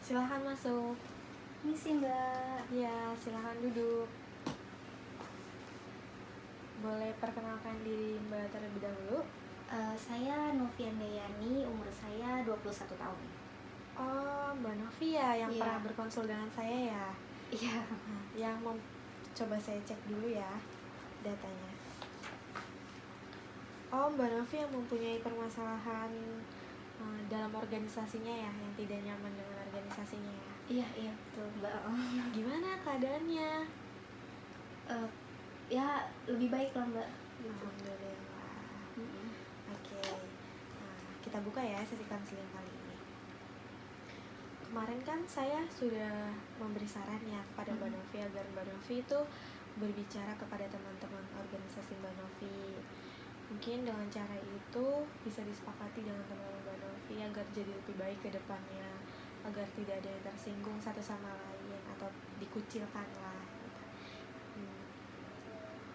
Silahkan masuk. Misi Mbak. Ya, silahkan duduk. Boleh perkenalkan diri Mbak terlebih dahulu? Saya Novian Dayani, umur saya 21 tahun. Oh, Mbak Novi ya yang Iya. pernah berkonsul dengan saya ya? Iya. Nah, yang coba saya cek dulu ya datanya. Oh, Mbak Novi yang mempunyai permasalahan dalam organisasinya ya, yang tidak nyaman dengan organisasinya ya? Iya betul Mbak. Gimana keadaannya? Ya lebih baik lah Mbak. Alhamdulillah. Oke, nah, kita buka ya sesi konseling kali ini. Kemarin kan saya sudah memberi saran ya kepada Mbak Novi agar Mbak Novi itu berbicara kepada teman-teman organisasi Mbak Novi. Mungkin dengan cara itu bisa disepakati dengan teman-teman Mbak Novi agar jadi lebih baik ke depannya, agar tidak ada yang tersinggung satu sama lain atau dikucilkan lah.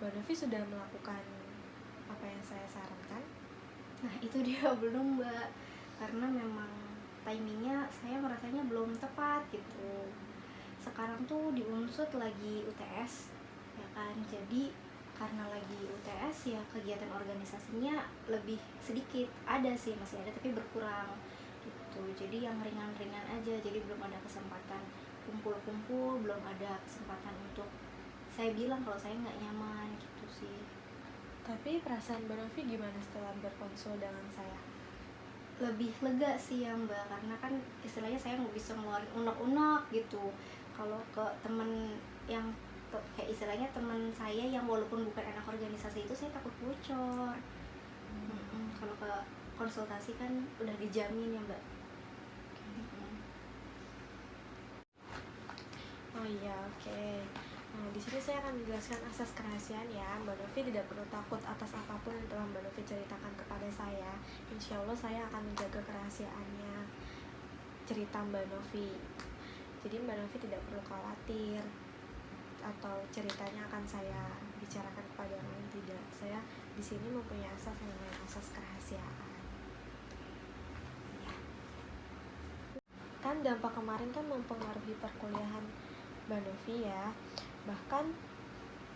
Mbak Novi sudah melakukan apa yang saya sarankan? Nah itu dia belum Mbak, karena memang timingnya saya merasanya belum tepat gitu. Sekarang tuh di Unsut lagi UTS ya kan, jadi karena lagi UTS ya kegiatan organisasinya lebih sedikit. Ada sih, masih ada tapi berkurang gitu. Jadi yang ringan-ringan aja, jadi belum ada kesempatan kumpul-kumpul, belum ada kesempatan untuk saya bilang kalau saya nggak nyaman gitu sih. Tapi perasaan Mbak Novi gimana setelah berkonsul dengan saya? Lebih lega sih ya Mbak, karena kan istilahnya saya nggak bisa ngeluarin unek-unek gitu. Kalau ke temen yang kayak istilahnya teman saya yang walaupun bukan anak organisasi itu, saya takut bocor. Kalau ke konsultasi kan udah dijamin ya Mbak. Oh iya, oke. Nah, di sini saya akan menjelaskan asas kerahasiaan ya. Mbak Novi tidak perlu takut atas apapun yang telah Mbak Novi ceritakan kepada saya. Insya Allah saya akan menjaga kerahasiaannya cerita Mbak Novi. Jadi Mbak Novi tidak perlu khawatir atau ceritanya akan saya bicarakan kepada orang lain, tidak. Saya di sini mempunyai asas yang namanya asas kerahasiaan. Kan dampak kemarin kan mempengaruhi perkuliahan Mbak Novi ya, bahkan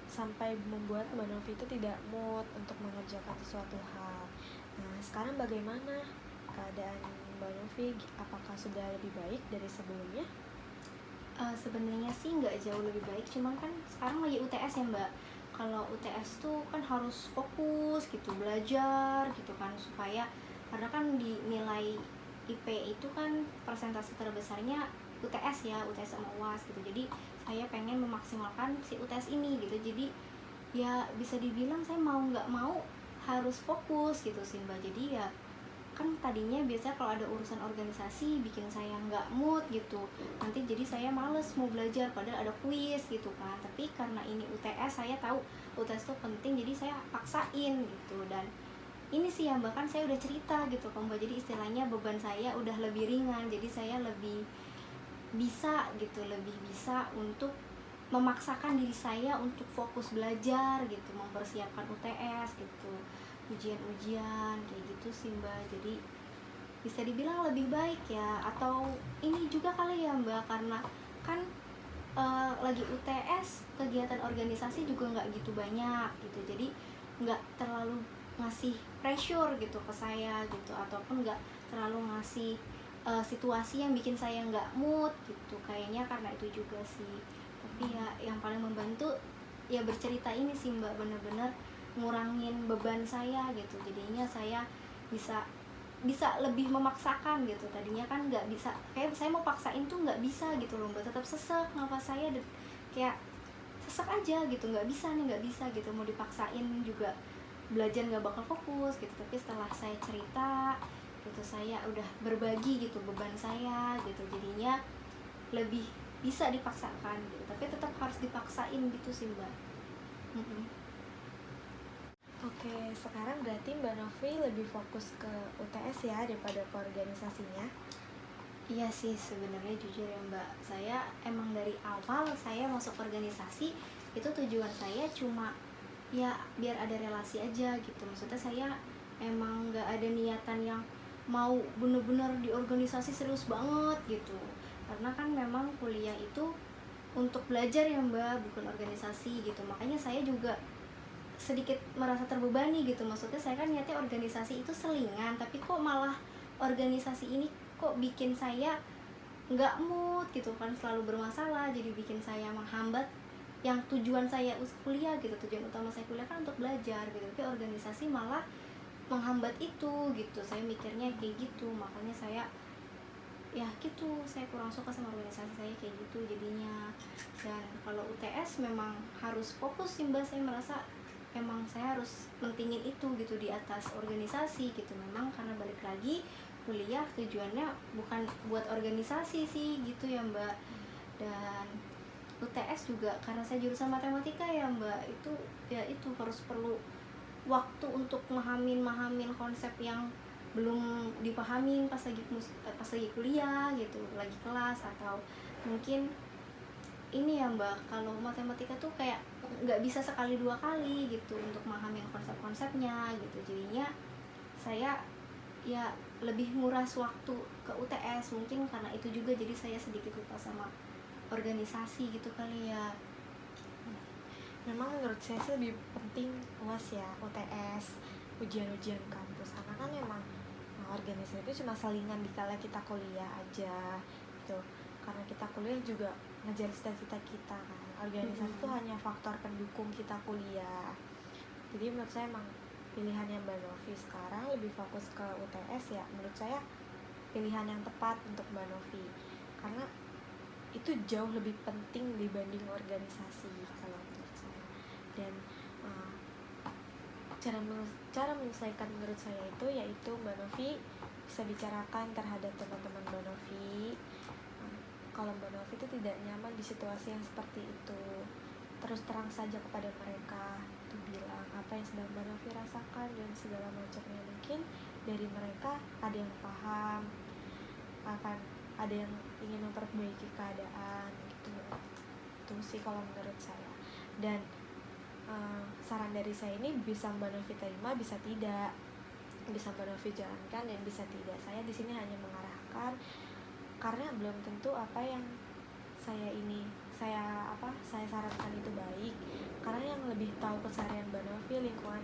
sampai membuat Mbak Novi itu tidak mood untuk mengerjakan sesuatu hal. Nah, sekarang bagaimana keadaan Mbak Novi? Apakah sudah lebih baik dari sebelumnya? Sebenarnya sih nggak jauh lebih baik, cuman kan sekarang lagi UTS ya Mbak. Kalau UTS tuh kan harus fokus gitu, belajar gitu kan, supaya karena kan di nilai IP itu kan persentase terbesarnya UTS ya, UTS sama UAS gitu. Jadi saya pengen memaksimalkan si UTS ini gitu. Jadi ya bisa dibilang saya mau nggak mau harus fokus gitu sih Mbak. Jadi ya kan tadinya biasanya kalau ada urusan organisasi bikin saya nggak mood gitu, nanti jadi saya males mau belajar padahal ada kuis gitu kan. Tapi karena ini UTS, saya tahu UTS itu penting, jadi saya paksain gitu. Dan ini sih yang bahkan saya udah cerita gitu kan Mbak, jadi istilahnya beban saya udah lebih ringan, jadi saya lebih bisa gitu, lebih bisa untuk memaksakan diri saya untuk fokus belajar gitu, mempersiapkan UTS gitu, ujian-ujian kayak gitu sih Mbak. Jadi bisa dibilang lebih baik ya, atau ini juga kali ya Mbak, karena kan lagi UTS kegiatan organisasi juga nggak gitu banyak gitu, jadi nggak terlalu ngasih pressure gitu ke saya gitu, ataupun nggak terlalu ngasih situasi yang bikin saya nggak mood gitu, kayaknya karena itu juga sih. Tapi ya yang paling membantu ya bercerita ini sih Mbak, bener-bener ngurangin beban saya gitu, jadinya saya bisa lebih memaksakan gitu. Tadinya kan nggak bisa, kayak saya mau paksain tuh nggak bisa gitu loh Mbak, tetap sesek nafas saya, kayak sesek aja gitu, nggak bisa gitu, mau dipaksain juga belajar nggak bakal fokus gitu. Tapi setelah saya cerita gitu, saya udah berbagi gitu beban saya gitu, jadinya lebih bisa dipaksakan gitu, tapi tetap harus dipaksain gitu sih Mbak. Oke, sekarang berarti Mbak Novi lebih fokus ke UTS ya daripada ke organisasinya? Iya sih sebenarnya jujur ya Mbak, saya emang dari awal saya masuk organisasi itu tujuan saya cuma ya biar ada relasi aja gitu. Maksudnya saya emang nggak ada niatan yang mau bener-bener di organisasi serius banget gitu. karena kan memang kuliah itu untuk belajar ya Mbak, bukan organisasi gitu. Makanya saya juga sedikit merasa terbebani gitu. Maksudnya saya kan niatnya organisasi itu selingan, tapi kok malah organisasi ini kok bikin saya nggak mood gitu kan, selalu bermasalah, jadi bikin saya menghambat yang tujuan saya kuliah gitu. Tujuan utama saya kuliah kan untuk belajar gitu, tapi organisasi malah menghambat itu gitu. Saya mikirnya kayak gitu, makanya saya ya gitu, saya kurang suka sama organisasi saya kayak gitu jadinya. Dan kalau UTS memang harus fokus sih Mbak, saya merasa emang saya harus mentingin itu gitu di atas organisasi gitu. Memang karena balik lagi kuliah tujuannya bukan buat organisasi sih gitu ya Mbak. Dan UTS juga karena saya jurusan matematika ya Mbak, itu ya itu harus perlu waktu untuk mahamin konsep yang belum dipahami pas lagi kuliah gitu, lagi kelas. Atau mungkin ini ya Mbak, kalau matematika tuh kayak nggak bisa sekali dua kali gitu untuk mahamin konsep-konsepnya gitu. Jadinya saya ya lebih nguras waktu ke UTS, mungkin karena itu juga jadi saya sedikit lupa sama organisasi gitu kali ya. Memang menurut saya sih lebih penting UAS ya, UTS, ujian-ujian kampus, karena kan memang organisasi itu cuma salingan di kala kita kuliah aja gitu. Karena kita kuliah juga ngejar cita-cita kita kan, organisasi itu hanya faktor pendukung kita kuliah. Jadi menurut saya emang pilihannya Mbak Novi sekarang lebih fokus ke UTS ya, menurut saya pilihan yang tepat untuk Mbak Novi, karena itu jauh lebih penting dibanding organisasi kalau menurut saya. Dan cara menyelesaikan menurut saya itu yaitu Mbak Novi bisa bicarakan terhadap teman-teman Mbak Novi. Kalau Mbak Novi itu tidak nyaman di situasi yang seperti itu, terus terang saja kepada mereka, tuh bilang apa yang sedang Mbak Novi rasakan dan segala macamnya. Mungkin dari mereka ada yang paham, akan ada yang ingin memperbaiki keadaan gitu. Itu sih kalau menurut saya. Dan saran dari saya ini bisa Mbak Novi terima, bisa tidak, bisa Mbak Novi jalankan dan bisa tidak. Saya di sini hanya mengarahkan karena belum tentu apa yang saya sarankan itu baik, karena yang lebih tahu keseharian Mbak Novi, lingkungan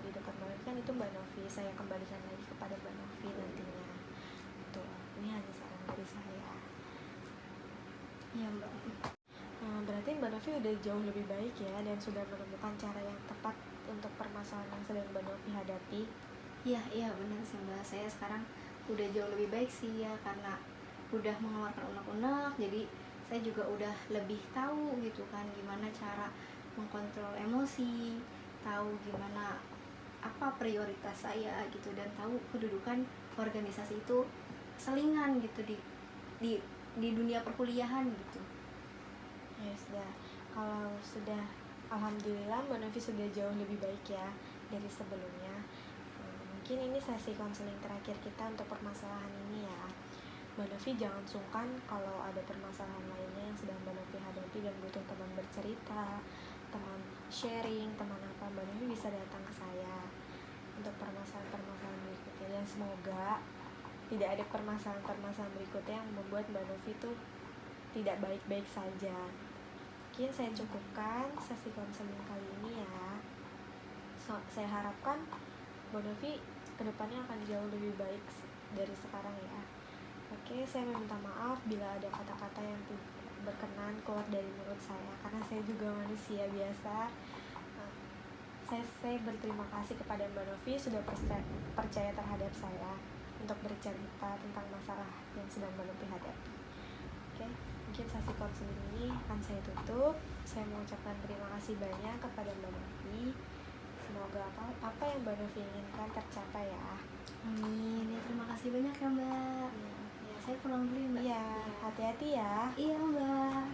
di dekat Mbak Novi kan itu Mbak Novi. Saya kembalikan lagi kepada Mbak Novi nantinya. Tuh, ini hanya saran dari saya. Iya Mbak. Berarti Mbak Novi udah jauh lebih baik ya, dan sudah menemukan cara yang tepat untuk permasalahan yang sedang Mbak Novi hadapi. Iya benar sih Mbak, saya sekarang udah jauh lebih baik sih ya, karena udah mengeluarkan unek-unek. Jadi saya juga udah lebih tahu gitu kan gimana cara mengkontrol emosi, tahu gimana apa prioritas saya gitu, dan tahu kedudukan organisasi itu selingan gitu di dunia perkuliahan gitu. Ya sudah, kalau sudah, alhamdulillah Mbak Novi sudah jauh lebih baik ya dari sebelumnya. Mungkin ini sesi konseling terakhir kita untuk permasalahan ini ya. Mbak Novi jangan sungkan kalau ada permasalahan lainnya yang sedang Mbak Novi hadapi dan butuh teman bercerita, teman sharing, teman apa, Mbak Novi bisa datang ke saya untuk permasalahan-permasalahan berikutnya. Dan semoga tidak ada permasalahan-permasalahan berikutnya yang membuat Mbak Novi tuh tidak baik-baik saja. Mungkin saya cukupkan sesi konseling kali ini ya. Saya harapkan Mbak Novi kedepannya akan jauh lebih baik dari sekarang ya. Oke, saya meminta maaf bila ada kata-kata yang tidak berkenan keluar dari mulut saya, karena saya juga manusia biasa. Saya berterima kasih kepada Mbak Novi sudah percaya terhadap saya untuk bercerita tentang masalah yang sedang Mbak Novi hadapi. Oke, mungkin sesi konseling ini akan saya tutup. Saya mengucapkan terima kasih banyak kepada Mbak Novi. Semoga apa yang Mbak Novi inginkan tercapai ya. Amin. Ya, terima kasih banyak ya Mbak. Ya, saya pulang dulu ya Mbak. Iya, hati-hati ya. Iya Mbak.